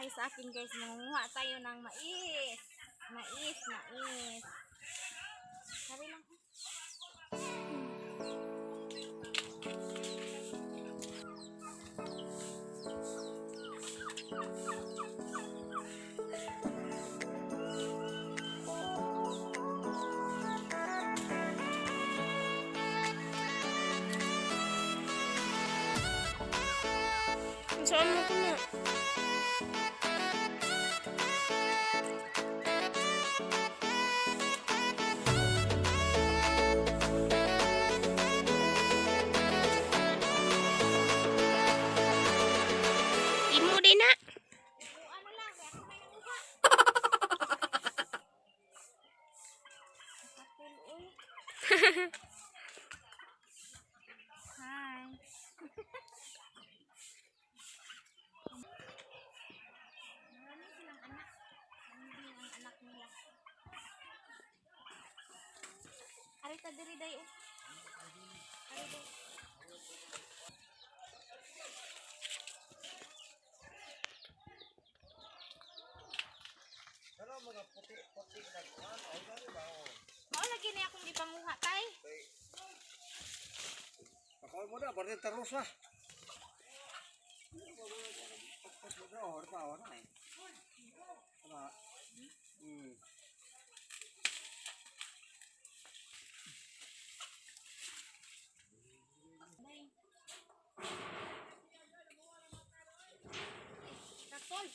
kayo sa akin guys. Mangunguha tayo ng mais. Mais. Sari lang. Saan mo ko na? Imo din na. Ano lang, kaya ako may nanguha. Kapil, uy. Hi. Marami silang anak. Hindi ang anak nila. Arita diri day oh. Ari day. Ano mga puti-puti na kuan? Ay, ano ba? Mao lagi na akong gipanguha tay. Pakawal mo na, baril terus lah. Pas mo na, harus tahu na eh. Ano? Kapol.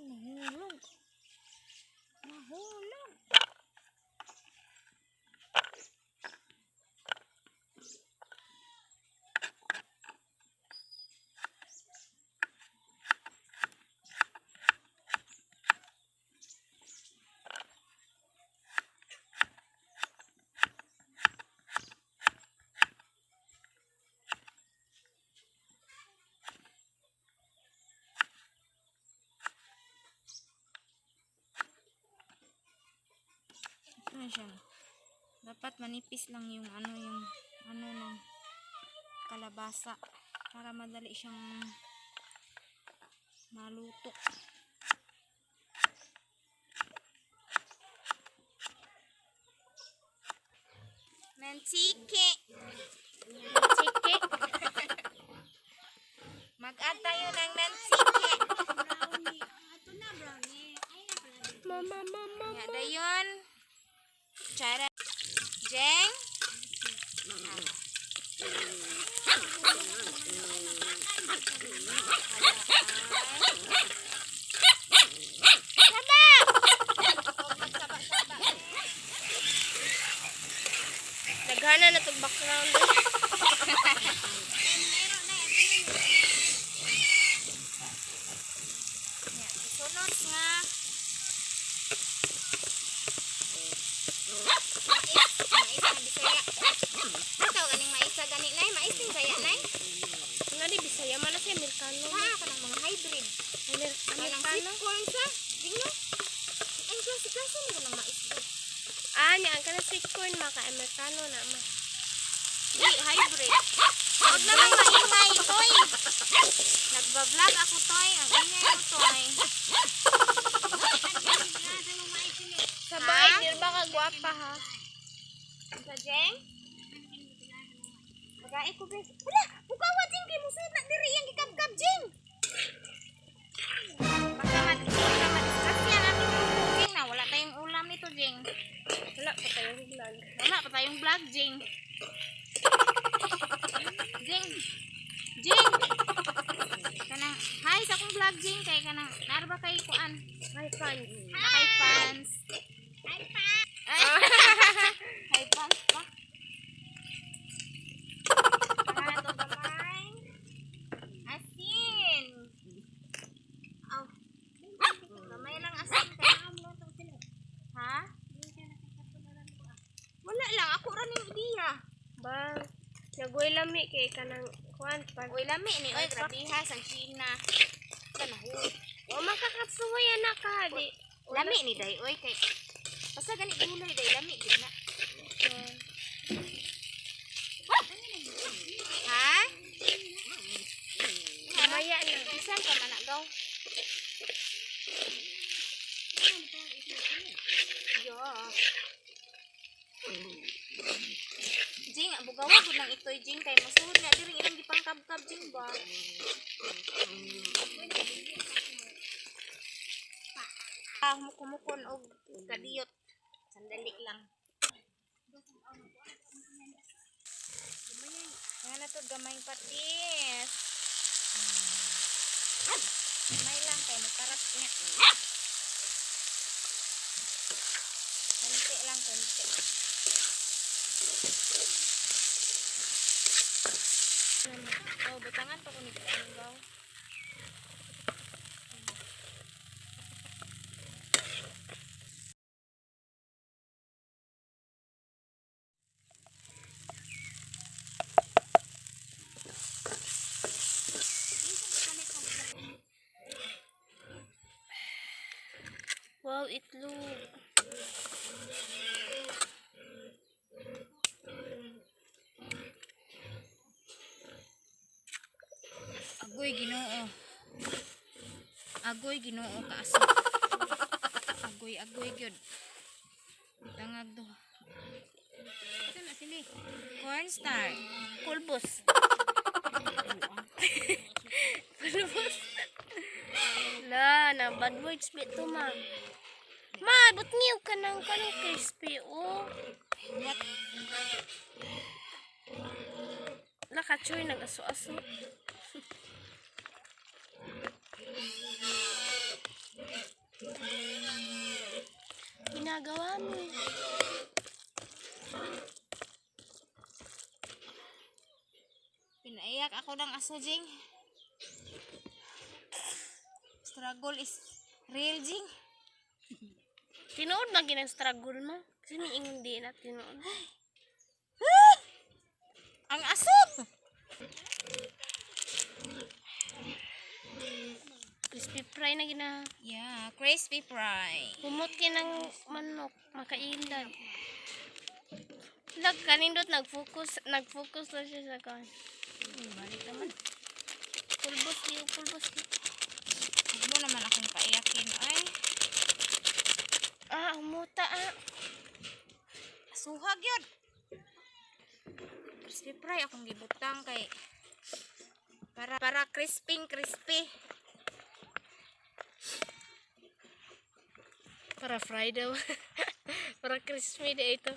nahulog, nahulog. Nahulog. Ano siya? Dapat manipis lang yung ano ng kalabasa para madali siyang maluto. Mansiki. Mansiki. Mag-add tayo ng mansiki. Mama. Ya, dayon. Cara Jeng. Naghana na itong background. Ya, sunod nga. Mais na Bisaya. Ikaw ganing mais sa gani nay, mais din saya nay. Nga di Bisaya man na siya Amerikano. Ha, kanang mga hybrid. Kanang Amerikano. sweet corn sa. Dingno. Ang klase-klase ni kanang mais. Niya ang kana sweet corn maka Amerikano na ma. Di hybrid. Huwag naman maingay, toy. Nagba-vlog ako, toy. Ang ingay mo, toy. Sabay, Ha? di ba ka gwapa ha? Sa Jeng? Magay ko, guys. Wala! Bukawa, Jeng. Kaya mo sa'yo na diri yung gikab-kab, Jeng. Baka madiscuss yan natin yung cooking na. Wala tayong ulam nito, Jeng. Wala pa tayong vlog. Wala pa tayong vlog, Jeng. Jeng. Jeng. Kanang, hi sa akong vlog, Jeng. Kaya kanang, naara ba kay kuan? Hi, fun. Hi, fans. Hi, fans. Hi, fans pa. Ito gamay. Asin. Aw. Gamay lang asin. Ha? Wala lang. Ako rin yung idea. Bang. Nagoy lami kay kanang kuan pag. Uy, lami ni. Uy, grabiha sa China. Kanahu. O makakatsuway anak ka di. Lami ni day. Uy, kay... Basta ganit gulay day. Lami din na. Ha? Mamaya na. Isan ka managaw. Yo. Jing, bugawa gud lang itoy, Jing, kay masuhod na diri ilang gipangkab-kab, Jing ba? Kumukon og kadiyot. Sandali lang. Nga na to gamay patis. Gamay lang kay matarap niya. Konti lang, konti. Oh, butangan to kunig ano daw. Wow, itlog. Agoy Ginoo. Agoy Ginoo kaaso. Agoy gyud. Tangag do. Kana sini. Cornstarch. Pulbos. Pulbos. La, na bad words bit to ma. Ma, but niyo ka ng kanang crispy oh. What? Nakachoy nag-aso-aso. Ginagawa mo. Pinaiyak ako ng aso, Jing. Struggle is real, Jing. Tinuod na ginang struggle mo. Kasi niingon di na tinuod. Ang aso! Crispy fry na gina. Yeah, crispy fry. Humot kinang manok. Makailad. Lag, kanindot nag-focus na siya sa kan. Balik naman. Pulbos niyo. Huwag mo naman akong paiyakin, ay. Umuta Suhag yun. Crispy fry akong gibutang kay para crispy. Para fry daw. Para crispy na ito.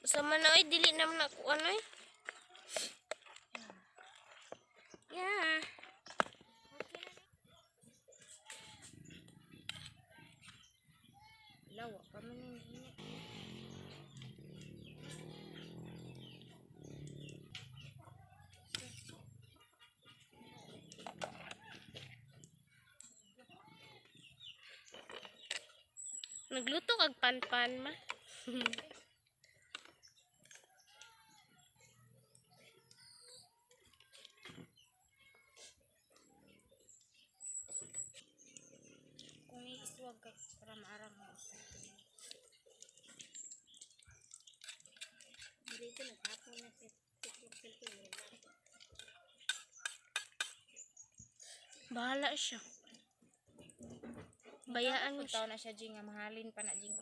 Sama na oy, dili naman ako ano eh. Yeah. Lawa pa man yung Nagluto kag pan-pan ma. kung iiswag ka para maarang mo. Dito naghapon na siya. Bahala siya. Bayaan mo siya. Puntaw na siya, Jing. Mahalin pa na, Jing.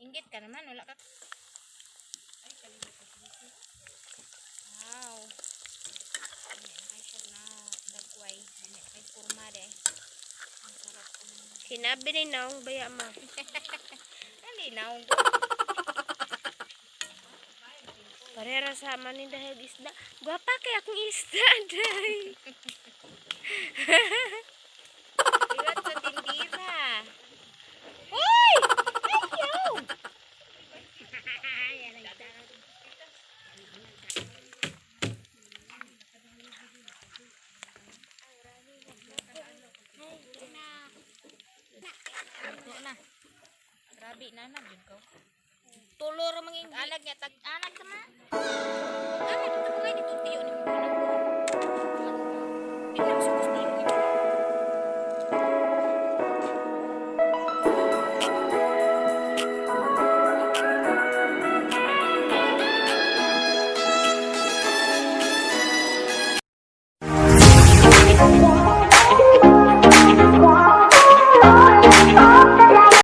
Inggit ka naman. Wala ka. Ay, kalimut ko dito. Wow. Ay, siya na. Dagway. Ay, kurma de. Ang sarap. Sinabi ni Naong baya ma. Nalinaw. Parera sa manin dahil isda. Gwapa kay akong isda day. Iwat sa tindira. Uy! Ayaw! Ito na. Grabe na na, Jud ko. Tulor manging alag niya tag anak sama.